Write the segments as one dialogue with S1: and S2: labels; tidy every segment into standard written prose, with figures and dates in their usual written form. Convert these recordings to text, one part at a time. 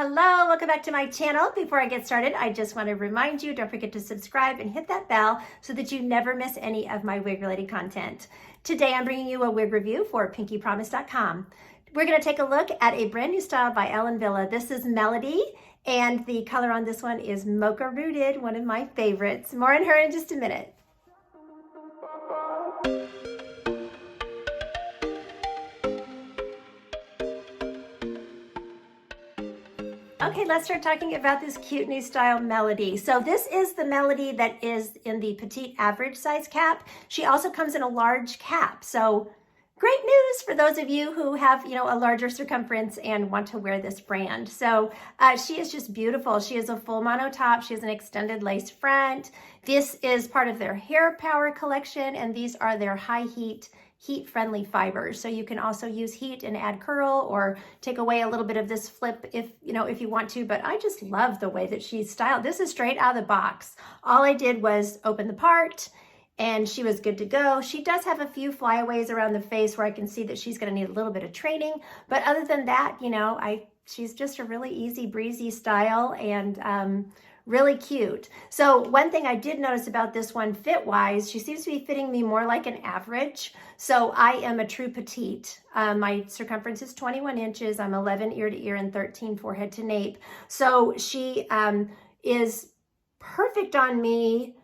S1: Hello, welcome back to my channel. Before I get started, I just want to remind you, don't forget to subscribe and hit that bell so that you never miss any of my wig related content. Today I'm bringing you a wig review for PinkyPromise.com. We're going to take a look at a brand new style by Wille. This is Melody, and the color on this one is Mocca Rooted, one of my favorites. More on her in just a minute. Okay, let's start talking about this cute new style Melody. So this is the Melody that is in the petite average size cap. She also comes in a large cap. So great news for those of you who have, a larger circumference and want to wear this brand. So she is just beautiful. She is a full mono top. She has an extended lace front. This is part of their hair power collection, and these are their high heat-friendly fibers. So you can also use heat and add curl or take away a little bit of this flip if you want to, but I just love the way that she's styled. This is straight out of the box. All I did was open the part and she was good to go. She does have a few flyaways around the face where I can see that she's gonna need a little bit of training, but other than that, she's just a really easy breezy style and really cute. So one thing I did notice about this one fit-wise, she seems to be fitting me more like an average. So I am a true petite. My circumference is 21 inches. I'm 11 ear to ear and 13 forehead to nape. So she is perfect on me,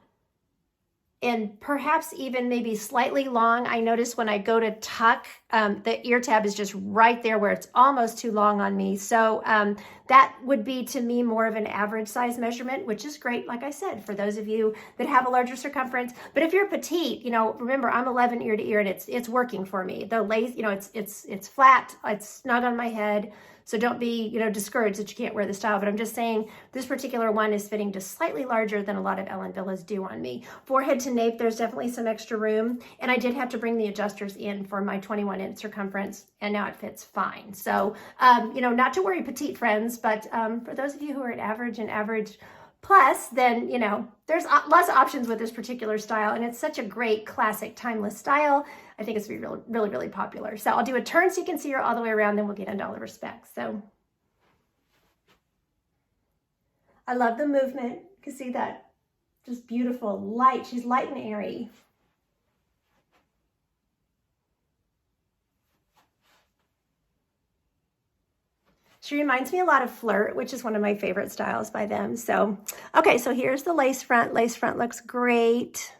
S1: and perhaps even maybe slightly long. I notice when I go to tuck, the ear tab is just right there where it's almost too long on me. So that would be to me more of an average size measurement, which is great, like I said, for those of you that have a larger circumference. But if you're petite, remember I'm 11 ear to ear and it's working for me. The lace, it's flat, it's snug on my head. So don't be, discouraged that you can't wear the style, but I'm just saying this particular one is fitting just slightly larger than a lot of Wille's do on me. Forehead to nape, there's definitely some extra room. And I did have to bring the adjusters in for my 21-inch circumference, and now it fits fine. So, not to worry, petite friends, but for those of you who are at average and average plus, then, there's lots of options with this particular style, and it's such a great classic timeless style. I think it's going to be really, really popular. So I'll do a turn so you can see her all the way around, then we'll get into all of her specs. So I love the movement. You can see that just beautiful light. She's light and airy. She reminds me a lot of Flirt, which is one of my favorite styles by them. So, okay, so here's the lace front. Lace front looks great.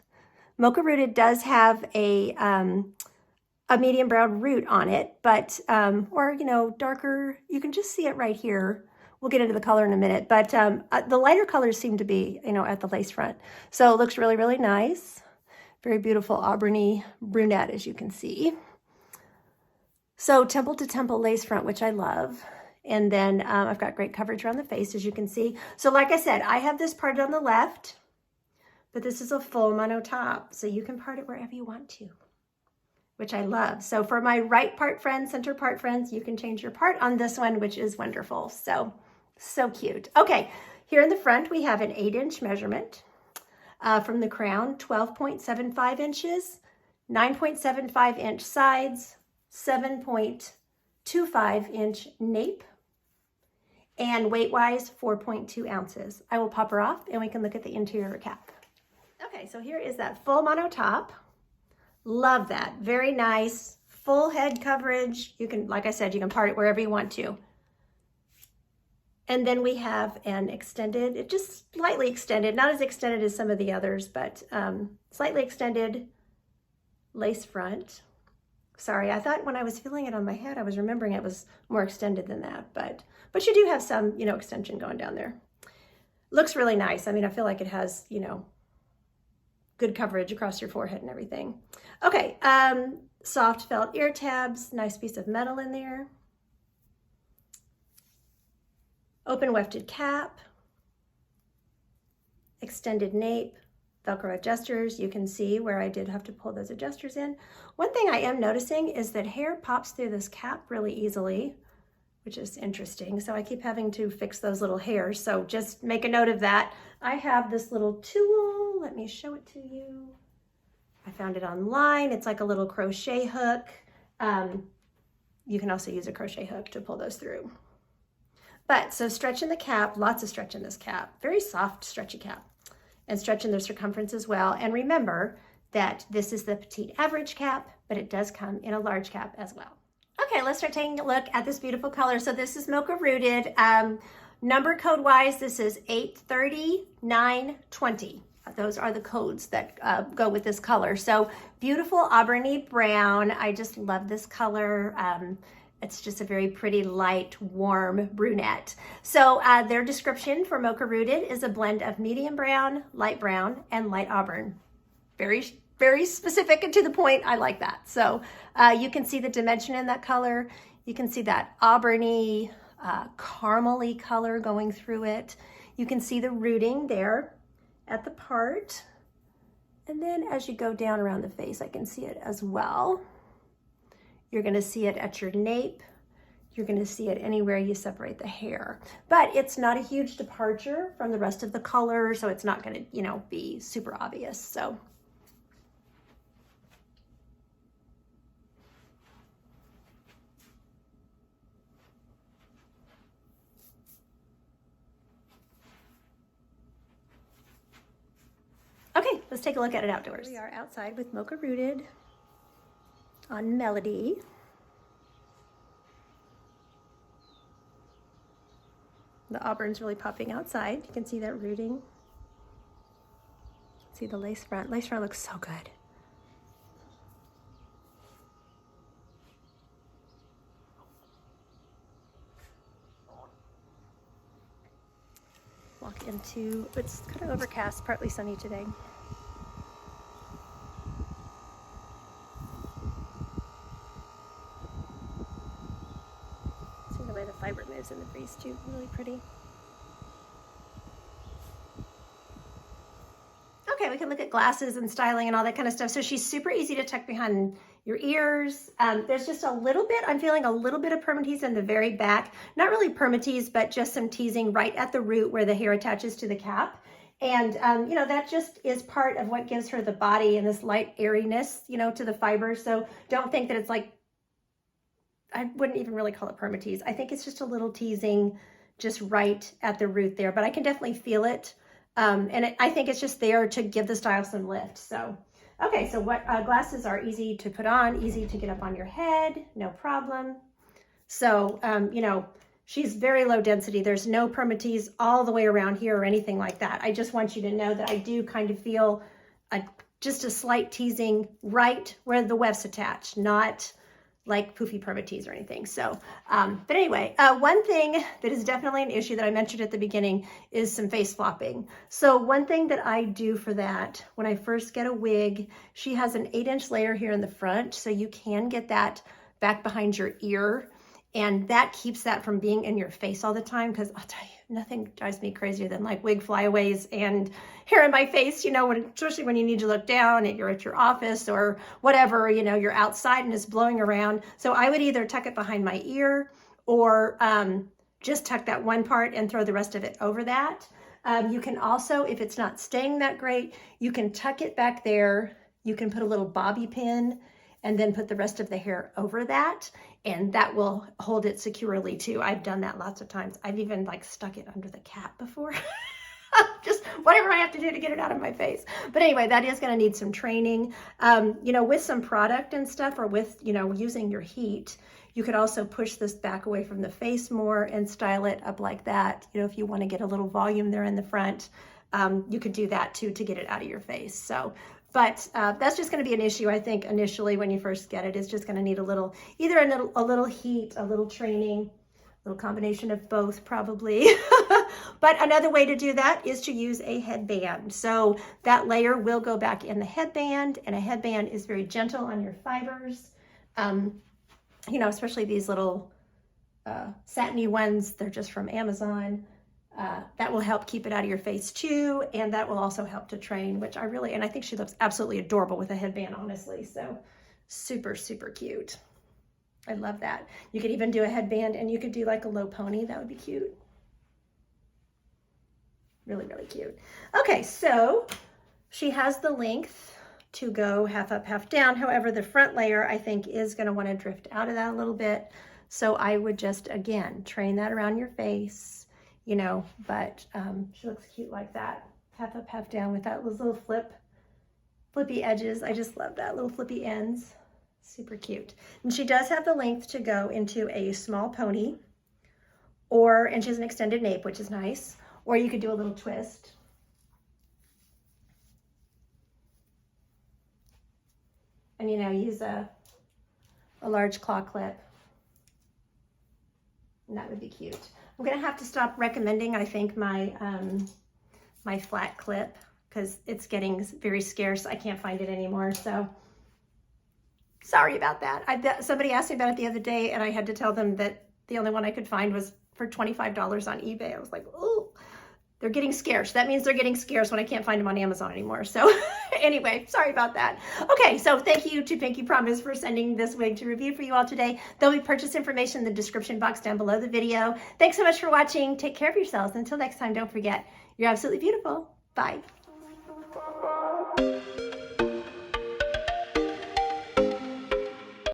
S1: Mocca Rooted does have a medium brown root on it, but, or, darker, you can just see it right here. We'll get into the color in a minute, but the lighter colors seem to be, at the lace front. So it looks really, really nice. Very beautiful auburny brunette, as you can see. So temple to temple lace front, which I love. And then I've got great coverage around the face, as you can see. So like I said, I have this parted on the left, but this is a full mono top. So you can part it wherever you want to, which I love. So for my right part friends, center part friends, you can change your part on this one, which is wonderful. So cute. Okay, here in the front, we have an 8-inch measurement from the crown, 12.75 inches, 9.75 inch sides, 7.25 inch nape, and weight-wise, 4.2 ounces. I will pop her off and we can look at the interior cap. Okay, so here is that full mono top. Love that, very nice, full head coverage. You can, like I said, you can part it wherever you want to. And then we have an extended, it just slightly extended, not as extended as some of the others, but slightly extended lace front. Sorry, I thought when I was feeling it on my head, I was remembering it was more extended than that, but you do have some, extension going down there. Looks really nice. I mean, I feel like it has, good coverage across your forehead and everything. Okay, soft felt ear tabs, nice piece of metal in there. Open wefted cap, extended nape, Velcro adjusters. You can see where I did have to pull those adjusters in. One thing I am noticing is that hair pops through this cap really easily, which is interesting. So I keep having to fix those little hairs. So just make a note of that. I have this little tool. Let me show it to you. I found it online. It's like a little crochet hook. You can also use a crochet hook to pull those through. But so stretch in the cap, lots of stretch in this cap, very soft stretchy cap, and stretch in the circumference as well. And remember that this is the petite average cap, but it does come in a large cap as well. Okay, let's start taking a look at this beautiful color. So this is Mocca Rooted. Number code wise, this is 83920. Those are the codes that go with this color. So beautiful auburny brown. I just love this color. It's just a very pretty, light, warm brunette. So their description for Mocca Rooted is a blend of medium brown, and light auburn. Very, very specific and to the point. I like that. So you can see the dimension in that color. You can see that auburny, caramely color going through it. You can see the rooting there at the part. And then as you go down around the face, I can see it as well. You're going to see it at your nape. You're going to see it anywhere you separate the hair. But it's not a huge departure from the rest of the color, so it's not going to, be super obvious. So okay, let's take a look at it outdoors. Here we are outside with Mocca Rooted on Melody. The auburn's really popping outside. You can see that rooting. See the lace front. Lace front looks so good. Walk into, it's kind of overcast, partly sunny today. The way the fiber moves in the breeze too, really pretty. Okay, we can look at glasses and styling and all that kind of stuff. So she's super easy to tuck behind your ears. There's just a little bit, I'm feeling a little bit of permatease in the very back. Not really permatease, but just some teasing right at the root where the hair attaches to the cap. And, that just is part of what gives her the body and this light airiness, to the fibers. So don't think that it's like, I wouldn't even really call it permatease. I think it's just a little teasing just right at the root there, but I can definitely feel it. I think it's just there to give the style some lift. So, okay, so what glasses are easy to put on, easy to get up on your head, no problem. So, she's very low density. There's no permatease all the way around here or anything like that. I just want you to know that I do kind of feel just a slight teasing right where the wefts attach, not like poofy permatease or anything. So, but anyway, one thing that is definitely an issue that I mentioned at the beginning is some face flopping. So one thing that I do for that, when I first get a wig, she has an 8-inch layer here in the front, so you can get that back behind your ear, and that keeps that from being in your face all the time, because I'll tell you, nothing drives me crazier than like wig flyaways and hair in my face, especially when you need to look down and you're at your office or whatever, you're outside and it's blowing around. So I would either tuck it behind my ear or just tuck that one part and throw the rest of it over that. You can also, if it's not staying that great, you can tuck it back there. You can put a little bobby pin and then put the rest of the hair over that, and that will hold it securely too. I've done that lots of times. I've even stuck it under the cap before. Just whatever I have to do to get it out of my face. But anyway, that is going to need some training. With some product and stuff, or with, using your heat, you could also push this back away from the face more and style it up like that. If you want to get a little volume there in the front, you could do that too to get it out of your face. So, but that's just going to be an issue, I think, initially when you first get it. It's just going to need either a little heat, a little training, a little combination of both probably. But another way to do that is to use a headband. So that layer will go back in the headband, and a headband is very gentle on your fibers. Especially these little satiny ones, they're just from Amazon. That will help keep it out of your face too, and that will also help to train, which and I think she looks absolutely adorable with a headband, honestly. So super, super cute. I love that. You could even do a headband, and you could do like a low pony. That would be cute. Really, really cute. Okay, so she has the length to go half up, half down. However, the front layer, I think, is going to want to drift out of that a little bit. So I would just, again, train that around your face, you know, but she looks cute like that. Half up, half down with that little flippy edges. I just love that, little flippy ends. Super cute. And she does have the length to go into a small pony, and she has an extended nape, which is nice. Or you could do a little twist. And, you know, use a large claw clip. And that would be cute. I'm gonna have to stop recommending, I think, my my flat clip, because it's getting very scarce. I can't find it anymore, so sorry about that. Somebody asked me about it the other day, and I had to tell them that the only one I could find was for $25 on eBay. I was like, oh, they're getting scarce. That means they're getting scarce when I can't find them on Amazon anymore. So anyway, sorry about that. Okay, so thank you to Pinky Promise for sending this wig to review for you all today. There'll be purchase information in the description box down below the video. Thanks so much for watching. Take care of yourselves. Until next time, don't forget, you're absolutely beautiful. Bye.